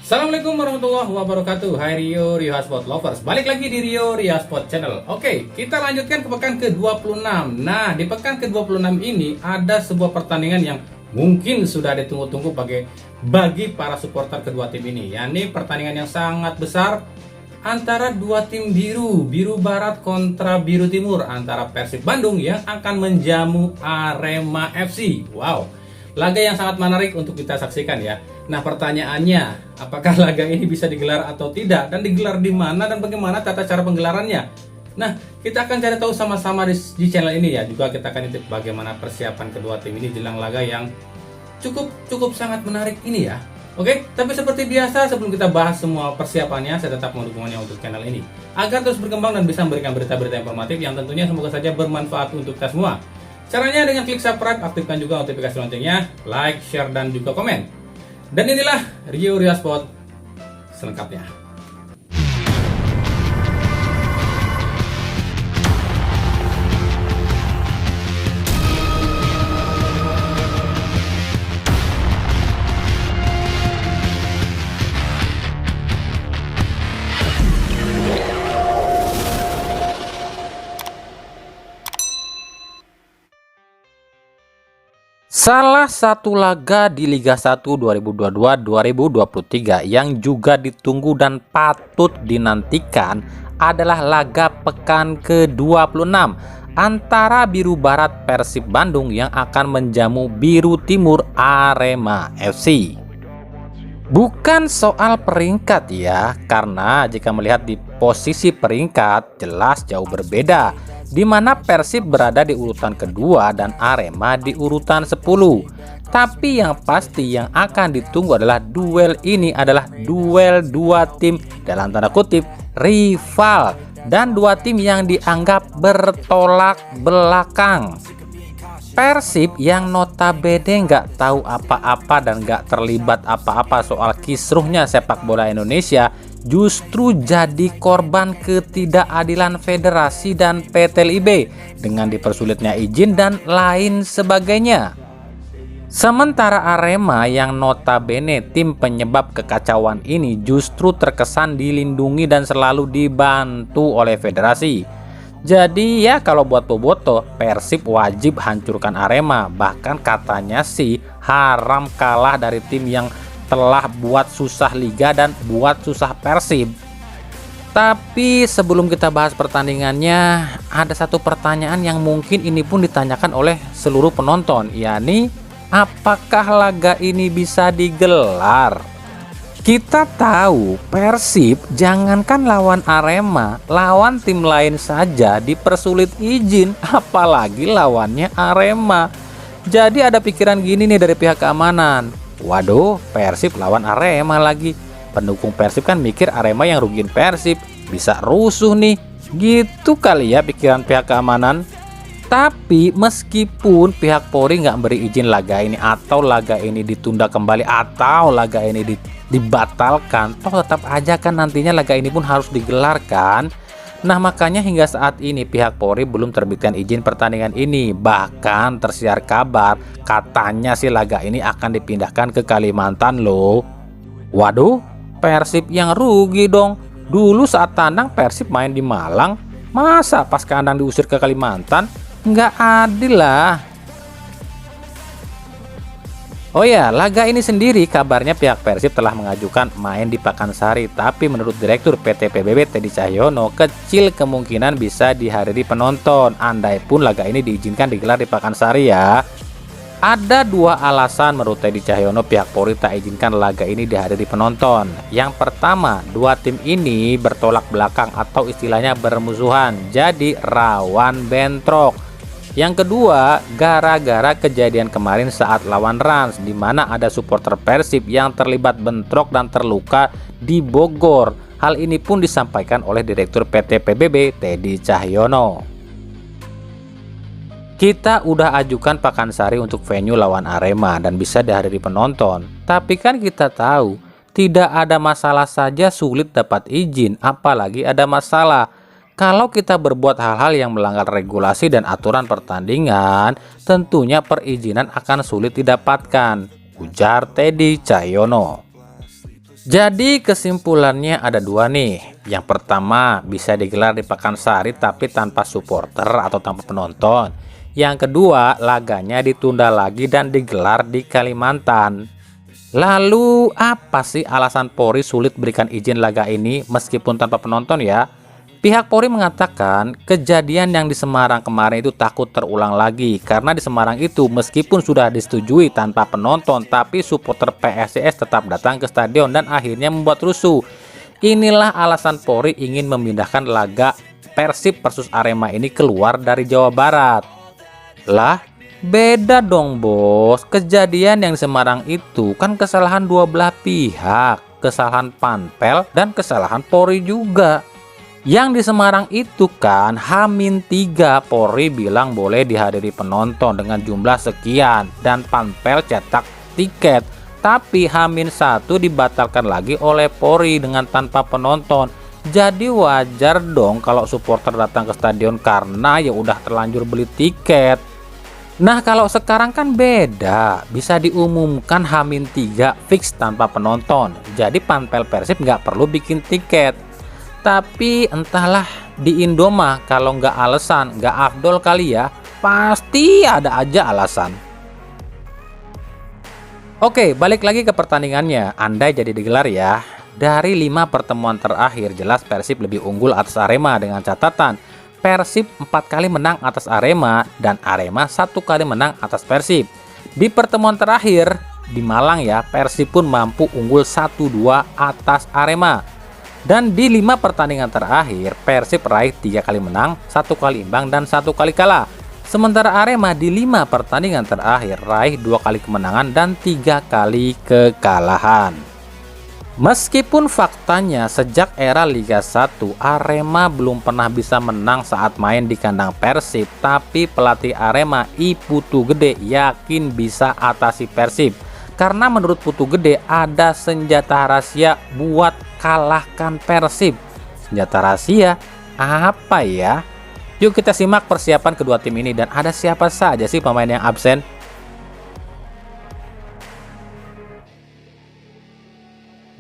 Assalamualaikum warahmatullahi wabarakatuh. Hai Rio Hotspot Lovers, balik lagi di Rio Hotspot Channel. Oke, kita lanjutkan ke pekan ke-26. Nah, di pekan ke-26 ini ada sebuah pertandingan yang mungkin sudah ditunggu-tunggu bagi para supporter kedua tim ini. Yakni pertandingan yang sangat besar antara dua tim biru barat kontra biru timur, antara Persib Bandung yang akan menjamu Arema FC. Wow, laga yang sangat menarik untuk kita saksikan ya. Nah, pertanyaannya, apakah laga ini bisa digelar atau tidak, dan digelar di mana dan bagaimana tata cara penggelarannya? Nah, kita akan cari tahu sama-sama di channel ini ya. Juga kita akan intip bagaimana persiapan kedua tim ini jelang laga yang cukup sangat menarik ini ya. Oke, tapi seperti biasa sebelum kita bahas semua persiapannya, saya tetap mendukungnya untuk channel ini agar terus berkembang dan bisa memberikan berita-berita informatif yang tentunya semoga saja bermanfaat untuk kita semua. Caranya dengan klik subscribe, aktifkan juga notifikasi loncengnya, like, share, dan juga komen. Dan inilah Rio Hotspot selengkapnya. Salah satu laga di Liga 1 2022-2023 yang juga ditunggu dan patut dinantikan adalah laga pekan ke-26 antara Biru Barat Persib Bandung yang akan menjamu Biru Timur Arema FC. Bukan soal peringkat ya, karena jika melihat di posisi peringkat jelas jauh berbeda, di mana Persib berada di urutan kedua dan Arema di urutan 10. Tapi yang pasti yang akan ditunggu adalah duel ini adalah duel dua tim dalam tanda kutip rival dan dua tim yang dianggap bertolak belakang. Persib yang notabene nggak tahu apa-apa dan nggak terlibat apa-apa soal kisruhnya sepak bola Indonesia justru jadi korban ketidakadilan federasi dan PT LIB dengan dipersulitnya izin dan lain sebagainya. Sementara Arema yang notabene tim penyebab kekacauan ini justru terkesan dilindungi dan selalu dibantu oleh federasi. Jadi ya kalau buat Boboto, Persib wajib hancurkan Arema. Bahkan katanya sih haram kalah dari tim yang telah buat susah Liga dan buat susah Persib. Tapi sebelum kita bahas pertandingannya, ada satu pertanyaan yang mungkin ini pun ditanyakan oleh seluruh penonton, yakni apakah laga ini bisa digelar? Kita tahu Persib jangankan lawan Arema, lawan tim lain saja dipersulit izin, apalagi lawannya Arema. Jadi ada pikiran gini nih dari pihak keamanan, waduh, Persib lawan Arema lagi. Pendukung Persib kan mikir Arema yang rugiin Persib, bisa rusuh nih. Gitu kali ya pikiran pihak keamanan. Tapi meskipun pihak Polri nggak beri izin laga ini, atau laga ini ditunda kembali, atau laga ini dibatalkan, toh tetap aja kan nantinya laga ini pun harus digelarkan. Nah, makanya hingga saat ini pihak Polri belum terbitkan izin pertandingan ini. Bahkan tersiar kabar katanya sih laga ini akan dipindahkan ke Kalimantan loh. Waduh, Persib yang rugi dong. Dulu saat tandang Persib main di Malang, masa pas kandang diusir ke Kalimantan? Nggak adil lah. Oh ya, laga ini sendiri kabarnya pihak Persib telah mengajukan main di Pakansari, tapi menurut Direktur PT PBB Teddy Cahyono, kecil kemungkinan bisa dihadiri penonton, andai pun laga ini diizinkan digelar di Pakansari ya. Ada dua alasan menurut Teddy Cahyono pihak Polri tak izinkan laga ini dihadiri penonton. Yang pertama, dua tim ini bertolak belakang atau istilahnya bermusuhan, jadi rawan bentrok. Yang kedua, gara-gara kejadian kemarin saat lawan Rans, di mana ada supporter Persib yang terlibat bentrok dan terluka di Bogor. Hal ini pun disampaikan oleh Direktur PT PBB Teddy Cahyono. Kita udah ajukan Pakansari untuk venue lawan Arema dan bisa dihadiri penonton. Tapi kan kita tahu, tidak ada masalah saja sulit dapat izin, apalagi ada masalah. Kalau kita berbuat hal-hal yang melanggar regulasi dan aturan pertandingan, tentunya perizinan akan sulit didapatkan, ujar Teddy Cahyono. Jadi kesimpulannya ada dua nih. Yang pertama bisa digelar di Pakansari tapi tanpa supporter atau tanpa penonton. Yang kedua laganya ditunda lagi dan digelar di Kalimantan. Lalu apa sih alasan Polri sulit berikan izin laga ini meskipun tanpa penonton ya? Pihak Polri mengatakan kejadian yang di Semarang kemarin itu takut terulang lagi karena di Semarang itu meskipun sudah disetujui tanpa penonton tapi supporter PSIS tetap datang ke stadion dan akhirnya membuat rusuh. Inilah alasan Polri ingin memindahkan laga Persib versus Arema ini keluar dari Jawa Barat. Lah, beda dong bos. Kejadian yang di Semarang itu kan kesalahan dua belah pihak, kesalahan Panpel dan kesalahan Polri juga. Yang di Semarang itu kan H-3 Polri bilang boleh dihadiri penonton dengan jumlah sekian dan Panpel cetak tiket. Tapi H-1 dibatalkan lagi oleh Polri dengan tanpa penonton. Jadi wajar dong kalau supporter datang ke stadion karena ya udah terlanjur beli tiket. Nah kalau sekarang kan beda, bisa diumumkan H-3 fix tanpa penonton. Jadi Panpel Persib nggak perlu bikin tiket. Tapi entahlah di Indomah kalau nggak alasan nggak afdol kali ya, pasti ada aja alasan. Oke, balik lagi ke pertandingannya. Andai jadi digelar ya. Dari 5 pertemuan terakhir jelas Persib lebih unggul atas Arema dengan catatan Persib 4 kali menang atas Arema dan Arema 1 kali menang atas Persib. Di pertemuan terakhir di Malang ya, Persib pun mampu unggul 1-2 atas Arema. Dan di 5 pertandingan terakhir Persib raih 3 kali menang, 1 kali imbang dan 1 kali kalah. Sementara Arema di 5 pertandingan terakhir raih 2 kali kemenangan dan 3 kali kekalahan. Meskipun faktanya sejak era Liga 1 Arema belum pernah bisa menang saat main di kandang Persib, tapi pelatih Arema I Putu Gede yakin bisa atasi Persib. Karena menurut Putu Gede ada senjata rahasia buat kalahkan Persib. Senjata rahasia apa ya? Yuk kita simak persiapan kedua tim ini dan ada siapa saja sih pemain yang absen.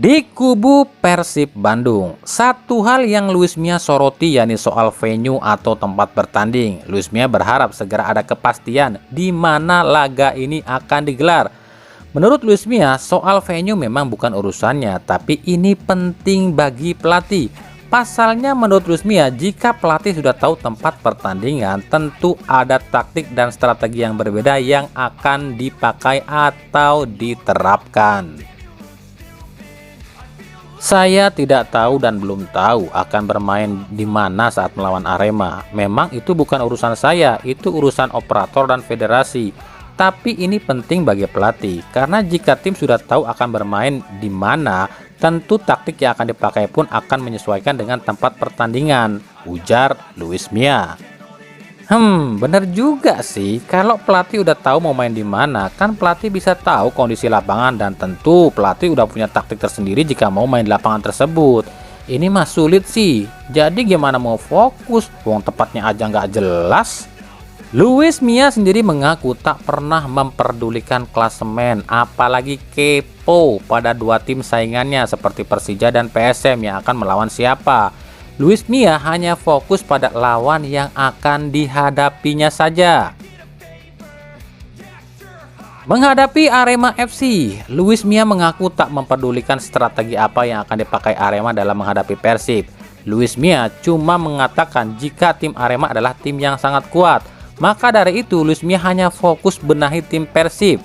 Di kubu Persib Bandung, satu hal yang Luis Mia soroti yakni soal venue atau tempat bertanding. Luis Mia berharap segera ada kepastian di mana laga ini akan digelar. Menurut Luis Mia, soal venue memang bukan urusannya, tapi ini penting bagi pelatih. Pasalnya menurut Luis Mia, jika pelatih sudah tahu tempat pertandingan, tentu ada taktik dan strategi yang berbeda yang akan dipakai atau diterapkan. Saya tidak tahu dan belum tahu akan bermain di mana saat melawan Arema. Memang itu bukan urusan saya, itu urusan operator dan federasi. Tapi ini penting bagi pelatih, karena jika tim sudah tahu akan bermain di mana, tentu taktik yang akan dipakai pun akan menyesuaikan dengan tempat pertandingan, ujar Luis Mia. Bener juga sih, kalau pelatih udah tahu mau main di mana, kan pelatih bisa tahu kondisi lapangan dan tentu pelatih udah punya taktik tersendiri jika mau main di lapangan tersebut. Ini mah sulit sih, jadi gimana mau fokus, wong tepatnya aja nggak jelas. Luis Mia sendiri mengaku tak pernah memperdulikan klasemen, apalagi kepo pada dua tim saingannya seperti Persija dan PSM yang akan melawan siapa. Luis Mia hanya fokus pada lawan yang akan dihadapinya saja. Menghadapi Arema FC, Luis Mia mengaku tak memperdulikan strategi apa yang akan dipakai Arema dalam menghadapi Persib. Luis Mia cuma mengatakan jika tim Arema adalah tim yang sangat kuat. Maka dari itu Luis Mia hanya fokus benahi tim Persib.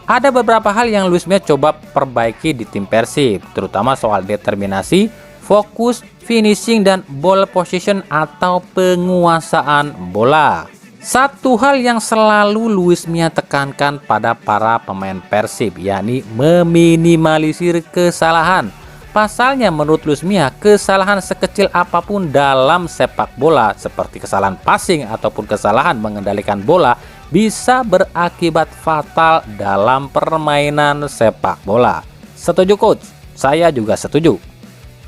Ada beberapa hal yang Luis Mia coba perbaiki di tim Persib, terutama soal determinasi, fokus, finishing, dan ball position atau penguasaan bola. Satu hal yang selalu Luis Mia tekankan pada para pemain Persib, yakni meminimalisir kesalahan. Pasalnya menurut Luis Mia, kesalahan sekecil apapun dalam sepak bola seperti kesalahan passing ataupun kesalahan mengendalikan bola bisa berakibat fatal dalam permainan sepak bola. Setuju coach? Saya juga setuju.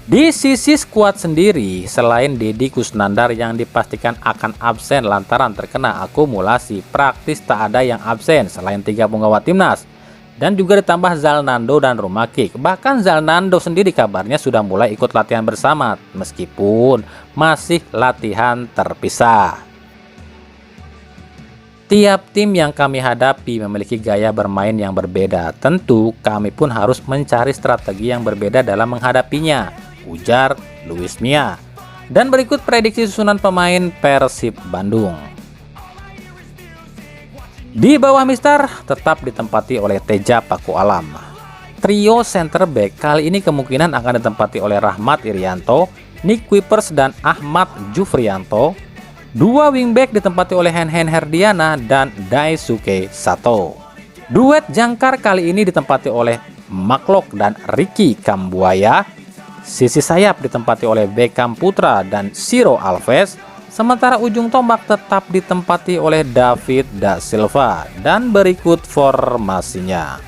Di sisi skuad sendiri, selain Deddy Kusnandar yang dipastikan akan absen lantaran terkena akumulasi, praktis tak ada yang absen selain 3 penggawa timnas. Dan juga ditambah Zalnando dan Rumakik. Bahkan Zalnando sendiri kabarnya sudah mulai ikut latihan bersama, meskipun masih latihan terpisah. Tiap tim yang kami hadapi memiliki gaya bermain yang berbeda. Tentu kami pun harus mencari strategi yang berbeda dalam menghadapinya, ujar Luis Mia. Dan berikut prediksi susunan pemain Persib Bandung. Di bawah Mister tetap ditempati oleh Teja Paku Alam. Trio center back kali ini kemungkinan akan ditempati oleh Rahmat Irianto, Nick Kuipers dan Ahmad Jufrianto. Dua wingback ditempati oleh Hen Herdiana dan Daisuke Sato. Duet jangkar kali ini ditempati oleh Maklok dan Ricky Kambuaya. Sisi sayap ditempati oleh Beckham Putra dan Ciro Alves. Sementara ujung tombak tetap ditempati oleh David Da Silva. Dan berikut formasinya.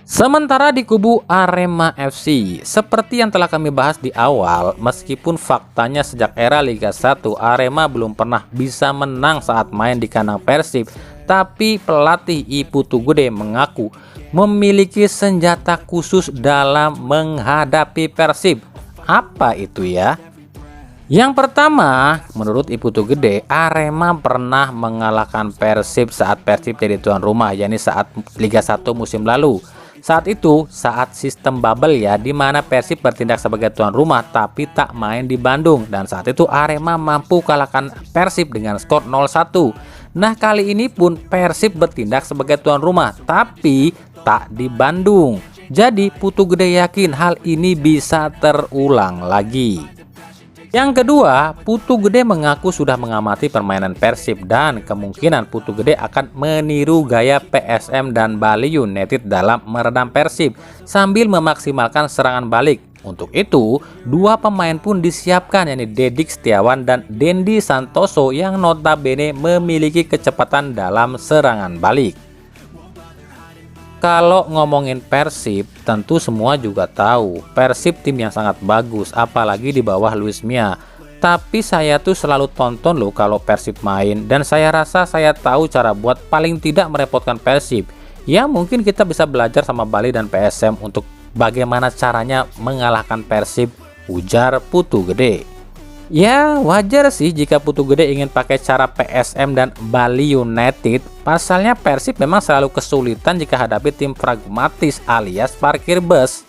Sementara di kubu Arema FC, seperti yang telah kami bahas di awal, meskipun faktanya sejak era Liga 1 Arema belum pernah bisa menang saat main di kandang Persib, tapi pelatih I Putu Gede mengaku memiliki senjata khusus dalam menghadapi Persib. Apa itu ya? Yang pertama, menurut I Putu Gede, Arema pernah mengalahkan Persib saat Persib jadi tuan rumah, yakni saat Liga 1 musim lalu. Saat itu, saat sistem bubble ya, di mana Persib bertindak sebagai tuan rumah tapi tak main di Bandung. Dan saat itu Arema mampu kalahkan Persib dengan skor 0-1. Nah, kali ini pun Persib bertindak sebagai tuan rumah tapi tak di Bandung. Jadi Putu Gede yakin hal ini bisa terulang lagi. Yang kedua, Putu Gede mengaku sudah mengamati permainan Persib dan kemungkinan Putu Gede akan meniru gaya PSM dan Bali United dalam meredam Persib sambil memaksimalkan serangan balik. Untuk itu, dua pemain pun disiapkan, yakni Dedik Setiawan dan Dendi Santoso yang notabene memiliki kecepatan dalam serangan balik. Kalau ngomongin Persib, tentu semua juga tahu Persib tim yang sangat bagus, apalagi di bawah Luis Mia. Tapi saya tuh selalu tonton loh kalau Persib main, dan saya rasa saya tahu cara buat paling tidak merepotkan Persib. Ya mungkin kita bisa belajar sama Bali dan PSM untuk bagaimana caranya mengalahkan Persib, ujar Putu Gede. Ya wajar sih jika Putu Gede ingin pakai cara PSM dan Bali United. Pasalnya Persib memang selalu kesulitan jika hadapi tim pragmatis alias parkir bus.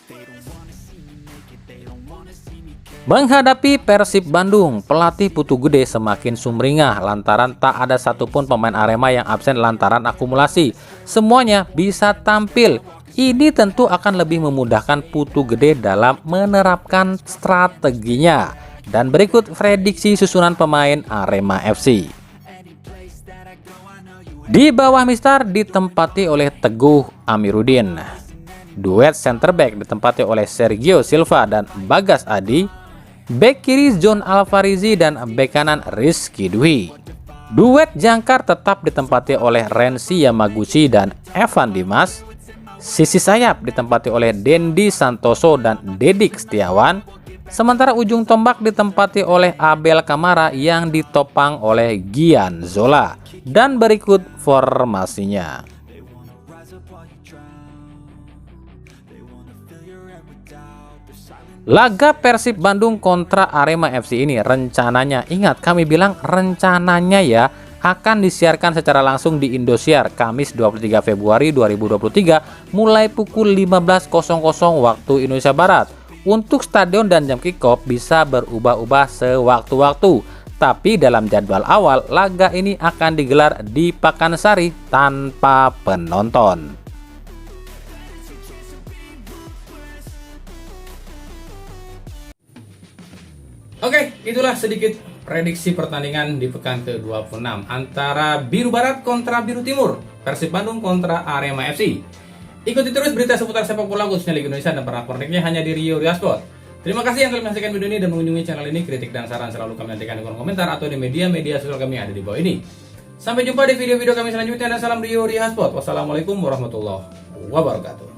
Menghadapi Persib Bandung, pelatih Putu Gede semakin sumringah lantaran tak ada satupun pemain Arema yang absen lantaran akumulasi. Semuanya bisa tampil. Ini tentu akan lebih memudahkan Putu Gede dalam menerapkan strateginya. Dan berikut prediksi susunan pemain Arema FC. Di bawah Mister ditempati oleh Teguh Amiruddin. Duet center back ditempati oleh Sergio Silva dan Bagas Adi. Bek kiri John Alvarizi dan bek kanan Rizky Dwi. Duet jangkar tetap ditempati oleh Renzi Yamaguchi dan Evan Dimas. Sisi sayap ditempati oleh Dendi Santoso dan Dedik Setiawan. Sementara ujung tombak ditempati oleh Abel Kamara yang ditopang oleh Gian Zola. Dan berikut formasinya. Laga Persib Bandung kontra Arema FC ini rencananya, ingat kami bilang rencananya ya, akan disiarkan secara langsung di Indosiar Kamis 23 Februari 2023 mulai pukul 15.00 waktu Indonesia Barat. Untuk stadion dan jam kick-off bisa berubah-ubah sewaktu-waktu. Tapi dalam jadwal awal, laga ini akan digelar di Pakansari tanpa penonton. Oke, itulah sedikit prediksi pertandingan di pekan ke-26 antara Biru Barat kontra Biru Timur, Persib Bandung kontra Arema FC. Ikuti terus berita seputar sepak bola khususnya Liga Indonesia dan pernak-perniknya hanya di Rio Sport. Terima kasih yang telah menyaksikan video ini dan mengunjungi channel ini. Kritik dan saran selalu kami nantikan di kolom komentar atau di media-media sosial kami ada di bawah ini. Sampai jumpa di video-video kami selanjutnya dan salam Rio Sport. Wassalamualaikum warahmatullahi wabarakatuh.